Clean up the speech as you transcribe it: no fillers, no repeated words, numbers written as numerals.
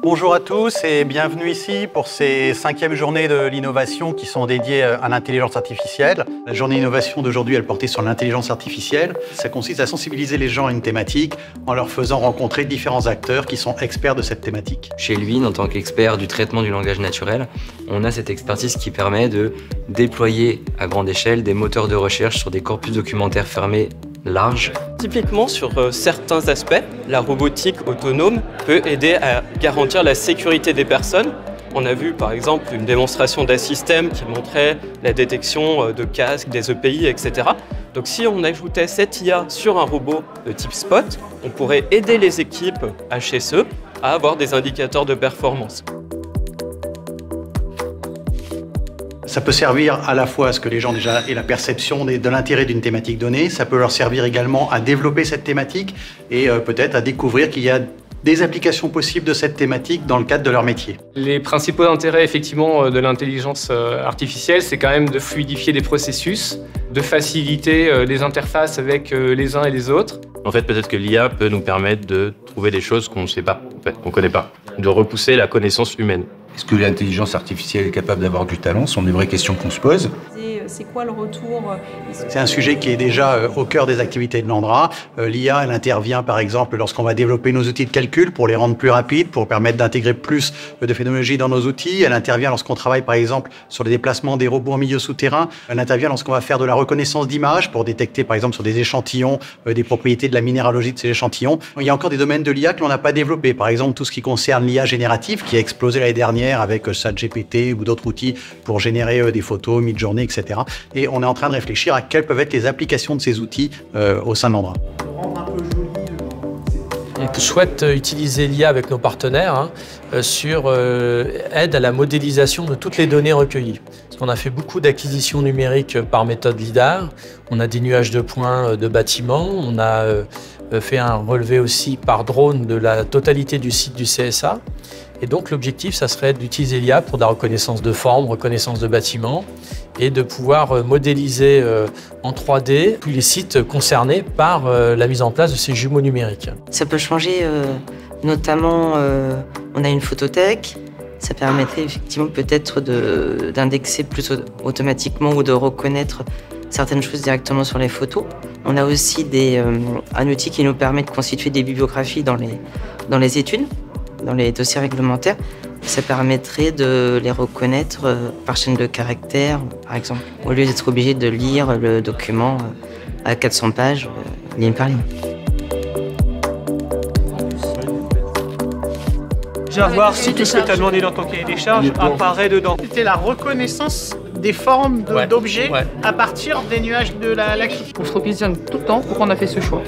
Bonjour à tous et bienvenue ici pour ces 5e journées de l'innovation qui sont dédiées à l'intelligence artificielle. La journée d'innovation d'aujourd'hui, elle portait sur l'intelligence artificielle. Ça consiste à sensibiliser les gens à une thématique en leur faisant rencontrer différents acteurs qui sont experts de cette thématique. Chez Luynes, en tant qu'expert du traitement du langage naturel, on a cette expertise qui permet de déployer à grande échelle des moteurs de recherche sur des corpus documentaires fermés large. Typiquement, sur certains aspects, la robotique autonome peut aider à garantir la sécurité des personnes. On a vu par exemple une démonstration d'un système qui montrait la détection de casques, des EPI, etc. Donc si on ajoutait cette IA sur un robot de type Spot, on pourrait aider les équipes HSE à avoir des indicateurs de performance. Ça peut servir à la fois à ce que les gens déjà aient la perception de l'intérêt d'une thématique donnée, ça peut leur servir également à développer cette thématique et peut-être à découvrir qu'il y a des applications possibles de cette thématique dans le cadre de leur métier. Les principaux intérêts effectivement de l'intelligence artificielle, c'est quand même de fluidifier des processus, de faciliter les interfaces avec les uns et les autres. En fait, peut-être que l'IA peut nous permettre de trouver des choses qu'on ne sait pas, qu'on ne connaît pas, de repousser la connaissance humaine. Est-ce que l'intelligence artificielle est capable d'avoir du talent? Ce sont des vraies questions qu'on se pose. C'est quoi le retour? C'est un sujet qui est déjà au cœur des activités de l'ANDRA. L'IA, elle intervient par exemple lorsqu'on va développer nos outils de calcul pour les rendre plus rapides, pour permettre d'intégrer plus de phénoménologie dans nos outils. Elle intervient lorsqu'on travaille par exemple sur le déplacement des robots en milieu souterrain. Elle intervient lorsqu'on va faire de la reconnaissance d'images pour détecter par exemple sur des échantillons des propriétés de la minéralogie de ces échantillons. Il y a encore des domaines de l'IA que l'on n'a pas développés. Par exemple, tout ce qui concerne l'IA générative qui a explosé l'année dernière avec ChatGPT ou d'autres outils pour générer des photos, Midjourney, etc. Et on est en train de réfléchir à quelles peuvent être les applications de ces outils au sein de l'ANDRA. On souhaite utiliser l'IA avec nos partenaires sur aide à la modélisation de toutes les données recueillies. Parce qu'on a fait beaucoup d'acquisitions numériques par méthode LIDAR. On a des nuages de points de bâtiments. On a fait un relevé aussi par drone de la totalité du site du CSA. Et donc l'objectif, ça serait d'utiliser l'IA pour de la reconnaissance de forme, reconnaissance de bâtiments et de pouvoir modéliser en 3D tous les sites concernés par la mise en place de ces jumeaux numériques. Ça peut changer, notamment, on a une photothèque. Ça permettrait effectivement peut-être d'indexer plus automatiquement ou de reconnaître certaines choses directement sur les photos. On a aussi un outil qui nous permet de constituer des bibliographies dans les études, dans les dossiers réglementaires. Ça permettrait de les reconnaître par chaîne de caractères, par exemple, au lieu d'être obligé de lire le document à 400 pages, ligne par ligne. Déjà voir si tout ce que tu as demandé dans ton cahier des charges apparaît dedans. C'était la reconnaissance des formes d'objets à partir des nuages de la CRI. On se revisionne tout le temps pourquoi on a fait ce choix.